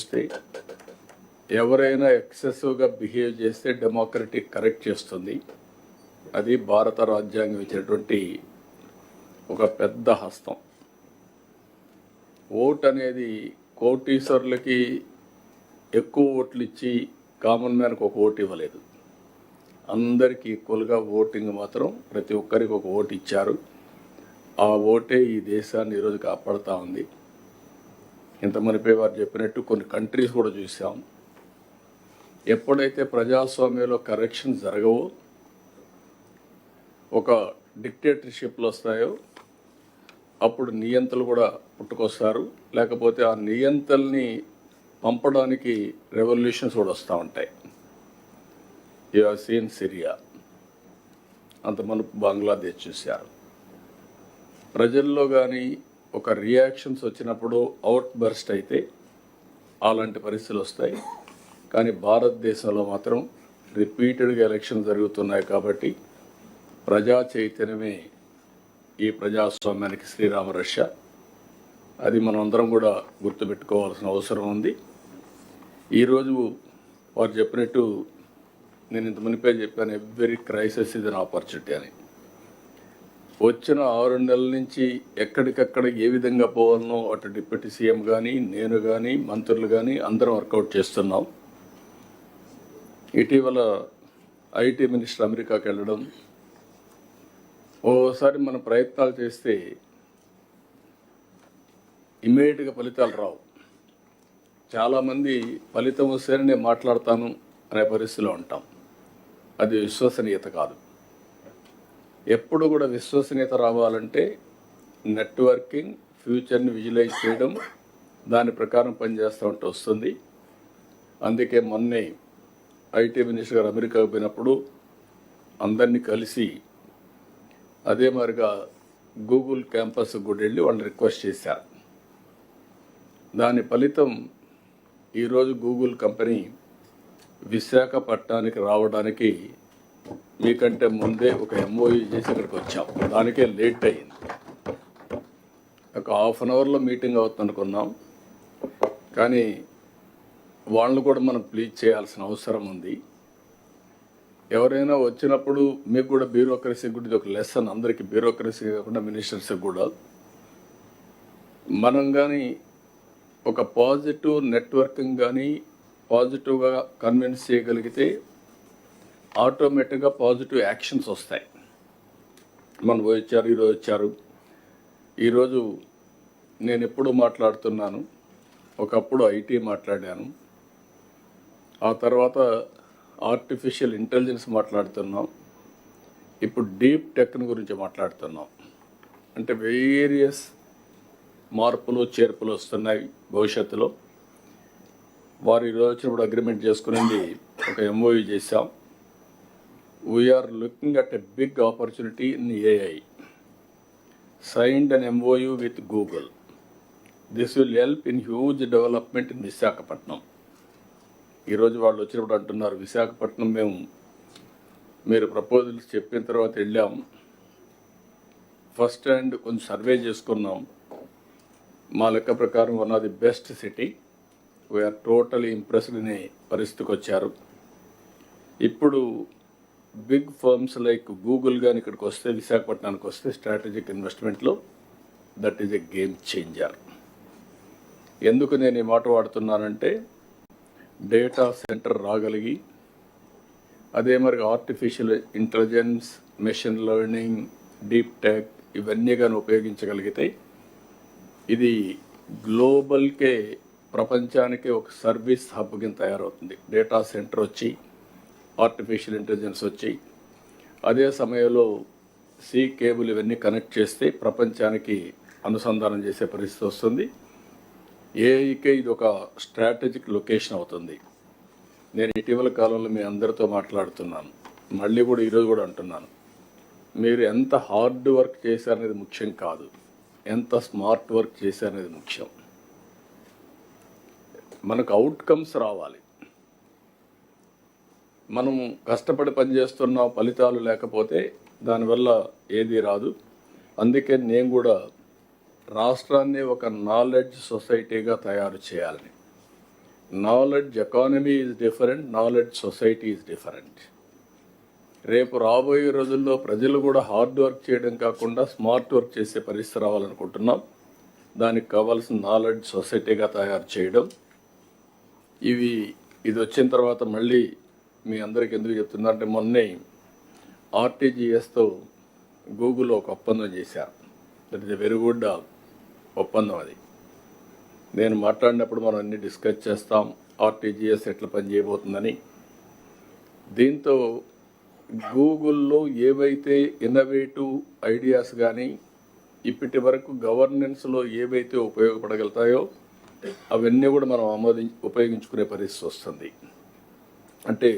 చూస్తే ఎవరైనా ఎక్సెసివ్గా బిహేవ్ చేస్తే డెమోక్రటిక్ కరెక్ట్ చేస్తుంది. అది భారత రాజ్యాంగం ఇచ్చినటువంటి ఒక పెద్ద హస్తం. ఓట్ అనేది కోటీశ్వరులకి ఎక్కువ ఓట్లు ఇచ్చి కామన్ మ్యాన్కి ఒక ఓటు ఇవ్వలేదు. అందరికీ ఈక్వల్గా ఓటింగ్ మాత్రం ప్రతి ఒక్కరికి ఒక ఓటు ఇచ్చారు. ఆ ఓటే ఈ దేశాన్ని ఈరోజు కాపాడుతూ ఉంది. ఇంతమనిపై వారు చెప్పినట్టు కొన్ని కంట్రీస్ కూడా చూసాం. ఎప్పుడైతే ప్రజాస్వామ్యంలో కరెక్షన్ జరగవో, ఒక డిక్టేటర్షిప్లు వస్తాయో, అప్పుడు నియంతలు కూడా పుట్టుకొస్తారు. లేకపోతే ఆ నియంతల్ని పంపడానికి రెవల్యూషన్స్ కూడా వస్తూ ఉంటాయి. యు హావ్ సీన్ సిరియా, అంత మనకు బంగ్లాదేశ్ చూశారు. ప్రజల్లో కానీ ఒక రియాక్షన్స్ వచ్చినప్పుడు అవుట్ బర్స్ట్ అయితే అలాంటి పరిస్థితులు వస్తాయి. కానీ భారతదేశంలో మాత్రం రిపీటెడ్గా ఎలక్షన్ జరుగుతున్నాయి. కాబట్టి ప్రజా చైతన్యమే ఈ ప్రజాస్వామ్యానికి శ్రీరామ రక్ష. అది మనం అందరం కూడా గుర్తుపెట్టుకోవాల్సిన అవసరం ఉంది. ఈరోజు వారు చెప్పినట్టు నేను ఇంత మునిపే చెప్పాను, ఎవ్రీ క్రైసిస్ ఇది అన్ ఆపర్చునిటీ అని. వచ్చిన 6 నెలల నుంచి ఎక్కడికక్కడ ఏ విధంగా పోవాలనో అటు డిప్యూటీ సీఎం కానీ, నేను కానీ, మంత్రులు కానీ అందరం వర్కౌట్ చేస్తున్నాం. ఇటీవల ఐటీ మినిస్టర్ అమెరికాకి వెళ్ళడం, ఓసారి మనం ప్రయత్నాలు చేస్తే ఇమ్మీడియట్గా ఫలితాలు రావు. చాలామంది ఫలితం వస్తేనే నేను మాట్లాడతాను అనే పరిస్థితిలో ఉంటాం. అది విశ్వసనీయత కాదు. ఎప్పుడు కూడా విశ్వసనీయత రావాలంటే నెట్వర్కింగ్, ఫ్యూచర్ని విజువలైజ్ చేయడం, దాని ప్రకారం పనిచేస్తూ ఉంటే వస్తుంది. అందుకే మొన్నే ఐటీ మినిస్టర్ గారు అమెరికాకు పోయినప్పుడు అందరినీ కలిసి అదే మరిగా గూగుల్ క్యాంపస్ కూడా వెళ్ళి వాళ్ళు రిక్వెస్ట్ చేశారు. దాని ఫలితం ఈరోజు గూగుల్ కంపెనీ విశాఖపట్నానికి రావడానికి మీకంటే ముందే ఒక ఎంఓయూ చేసి ఇక్కడికి వచ్చాం. దానికే లేట్ అయింది. ఒక ½ అన్ అవర్లో మీటింగ్ అవుతుంది అనుకున్నాం. కానీ వాళ్ళని కూడా మనం ప్లీజ్ చేయాల్సిన అవసరం ఉంది. ఎవరైనా వచ్చినప్పుడు మీకు కూడా బ్యూరోక్రసీ కూడా ఇది ఒక లెసన్. అందరికీ బ్యూరోక్రసీ కాకుండా మినిస్టర్స్కి కూడా మనం కానీ ఒక పాజిటివ్ నెట్వర్కింగ్ కానీ పాజిటివ్గా కన్విన్స్ చేయగలిగితే ఆటోమేటిక్గా పాజిటివ్ యాక్షన్స్ వస్తాయి. మనం వచ్చారు, ఈరోజు వచ్చారు. ఈరోజు నేను ఎప్పుడు మాట్లాడుతున్నాను, ఒకప్పుడు ఐటీ మాట్లాడాను, ఆ తర్వాత ఆర్టిఫిషియల్ ఇంటెలిజెన్స్ మాట్లాడుతున్నాం, ఇప్పుడు డీప్ టెక్ గురించి మాట్లాడుతున్నాం. అంటే వేరియస్ మార్పులు చేర్పులు వస్తున్నాయి భవిష్యత్తులో. వారు ఈరోజు వచ్చినప్పుడు అగ్రిమెంట్ చేసుకునేది ఒక ఎంఓయూ చేశాం. We're looking at a big opportunity in AI. Signed an MOU with Google. This will help in huge development in Visakhapatnam. ఈరోజు వాళ్ళు వచ్చినప్పుడు అంటున్నారు, విశాఖపట్నం మీరు ప్రపోజల్స్ చెప్పిన తర్వాత వెళ్ళాం, ఫస్ట్ హ్యాండ్ కొంచెం సర్వే చేసుకున్నాం. మా లెక్క ప్రకారం one of the best city. We're totally impressed అనే పరిస్థితికి వచ్చారు. ఇప్పుడు బిగ్ ఫర్మ్స్ లైక్ గూగుల్ కానీ ఇక్కడికి వస్తే, విశాఖపట్నానికి వస్తే స్ట్రాటజిక్ ఇన్వెస్ట్మెంట్లో that is a game changer. ఎందుకు నేను ఈ మాట వాడుతున్నానంటే, డేటా సెంటర్ రాగలిగి అదే మరి artificial intelligence, machine learning, deep tech ఇవన్నీ కానీ ఉపయోగించగలిగితే ఇది గ్లోబల్కే, ప్రపంచానికి ఒక సర్వీస్ హబ్ కింద తయారవుతుంది. డేటా సెంటర్ వచ్చి, ఆర్టిఫిషియల్ ఇంటెలిజెన్స్ వచ్చి, అదే సమయంలో సీ కేబుల్ ఇవన్నీ కనెక్ట్ చేస్తే ప్రపంచానికి అనుసంధానం చేసే పరిస్థితి వస్తుంది. ఏఐకే ఇది ఒక స్ట్రాటజిక్ లొకేషన్ అవుతుంది. నేను ఇటీవల కాలంలో మీ అందరితో మాట్లాడుతున్నాను, మళ్ళీ కూడా ఈరోజు కూడా అంటున్నాను, మీరు ఎంత హార్డ్ వర్క్ చేశారనేది ముఖ్యం కాదు, ఎంత స్మార్ట్ వర్క్ చేశారనేది ముఖ్యం. మనకు అవుట్కమ్స్ రావాలి. మనం కష్టపడి పనిచేస్తున్నాం, ఫలితాలు లేకపోతే దానివల్ల ఏది రాదు. అందుకే నేను కూడా రాష్ట్రాన్ని ఒక నాలెడ్జ్ సొసైటీగా తయారు చేయాలని, knowledge economy is different, knowledge society is different. రేపు రాబోయే రోజుల్లో ప్రజలు కూడా హార్డ్ వర్క్ చేయడం కాకుండా స్మార్ట్ వర్క్ చేసే పరిస్థితి రావాలనుకుంటున్నాం. దానికి కావాల్సిన నాలెడ్జ్ సొసైటీగా తయారు చేయడం. ఇది వచ్చిన తర్వాత మళ్ళీ మీ అందరికి ఎందుకు చెప్తున్నా అంటే, మొన్నే ఆర్టీజీఎస్తో గూగుల్ ఒక ఒప్పందం చేశారు. That is a very good ఒప్పందం. అది నేను మాట్లాడినప్పుడు మనం అన్ని డిస్కస్ చేస్తాం, ఆర్టీజీఎస్ ఎట్లా పనిచేయబోతుందని. దీంతో గూగుల్లో ఏవైతే ఇన్నోవేటివ్ ఐడియాస్ కానీ ఇప్పటి వరకు గవర్నెన్స్లో ఏవైతే ఉపయోగపడగలుగుతాయో అవన్నీ కూడా మనం ఉపయోగించుకునే పరిస్థితి వస్తుంది. అంటే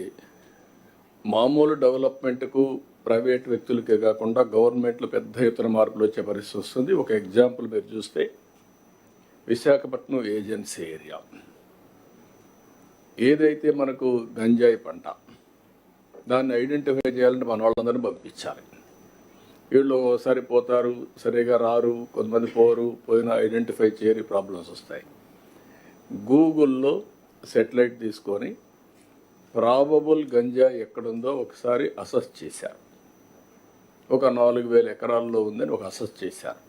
మామూలు డెవలప్మెంట్కు ప్రైవేట్ వ్యక్తులకే కాకుండా గవర్నమెంట్లో పెద్ద ఎత్తున మార్పులు వచ్చే పరిస్థితి వస్తుంది. ఒక ఎగ్జాంపుల్ మీరు చూస్తే, విశాఖపట్నం ఏజెన్సీ ఏరియా ఏదైతే మనకు గంజాయి పంట, దాన్ని ఐడెంటిఫై చేయాలంటే మన వాళ్ళందరినీ పంపించాలి. వీళ్ళు ఒకసారి పోతారు, సరిగా రారు, కొంతమంది పోయినా ఐడెంటిఫై చేయని ప్రాబ్లమ్స్ వస్తాయి. గూగుల్లో సెటిలైట్ తీసుకొని ప్రాబబుల్ గంజా ఎక్కడుందో ఒకసారి అసెస్ చేశారు. ఒక 4,000 ఎకరాల్లో ఉందని అసెస్ చేశారు.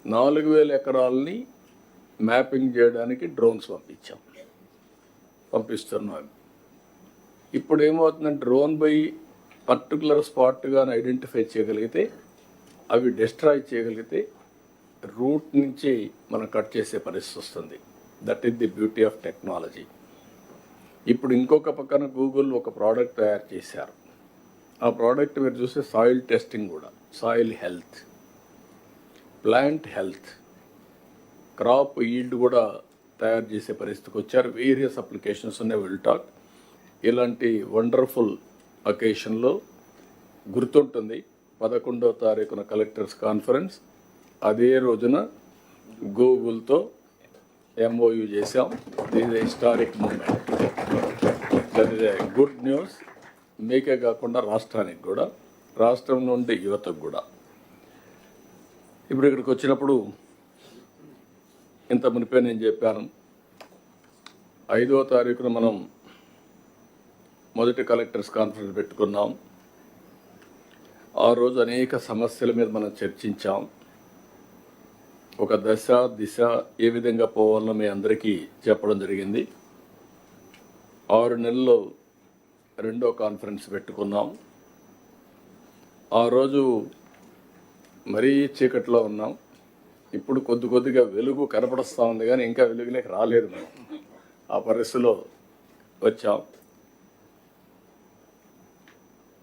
4,000 ఎకరాలని మ్యాపింగ్ చేయడానికి డ్రోన్స్ పంపిస్తున్నాం. ఇప్పుడు ఏమవుతుందంటే, డ్రోన్ పోయి పర్టికులర్ స్పాట్గా ఐడెంటిఫై చేయగలిగితే, అవి డిస్ట్రాయ్ చేయగలిగితే రూట్ నుంచి మనం కట్ చేసే పరిస్థితి వస్తుంది. That is the beauty of technology. ఇప్పుడు ఇంకొక పక్కన గూగుల్ ఒక ప్రోడక్ట్ తయారు చేశారు. ఆ ప్రోడక్ట్ మీరు చూస్తే సాయిల్ టెస్టింగ్ కూడా, soil health, plant health, crop yield కూడా తయారు చేసే పరిస్థితికి వచ్చారు. వేరియస్ అప్లికేషన్స్ ఉన్నాయి. విల్ టాక్ ఇలాంటి వండర్ఫుల్ అకేషన్లో గుర్తుంటుంది. 11వ తారీఖున కలెక్టర్స్ కాన్ఫరెన్స్, అదే రోజున గూగుల్తో MOU చేశాం. This is historic moment. That is a good news. మీకే కాకుండా రాష్ట్రానికి కూడా, రాష్ట్రం నుండి యువతకు కూడా. ఇప్పుడు ఇక్కడికి వచ్చినప్పుడు ఇంత మునిపే నేను చెప్పాను, 5వ తారీఖున మనం మొదటి కలెక్టర్స్ కాన్ఫరెన్స్ పెట్టుకున్నాం. ఆ రోజు అనేక సమస్యల మీద మనం చర్చించాం. ఒక దశ దిశ ఏ విధంగా పోవాలో మీ అందరికీ చెప్పడం జరిగింది. 6 నెలల్లో 2వ కాన్ఫరెన్స్ పెట్టుకున్నాం. ఆ రోజు మరీ చీకట్లో ఉన్నాం. ఇప్పుడు కొద్దిగా వెలుగు కనపడుస్తూ ఉంది, కానీ ఇంకా వెలుగులోకి రాలేదు. మనం ఆ పరిస్థితిలో వచ్చాం.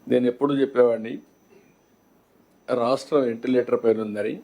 నేను ఎప్పుడు చెప్పేవాడిని, రాష్ట్రం వెంటిలేటర్ పైన ఉందని.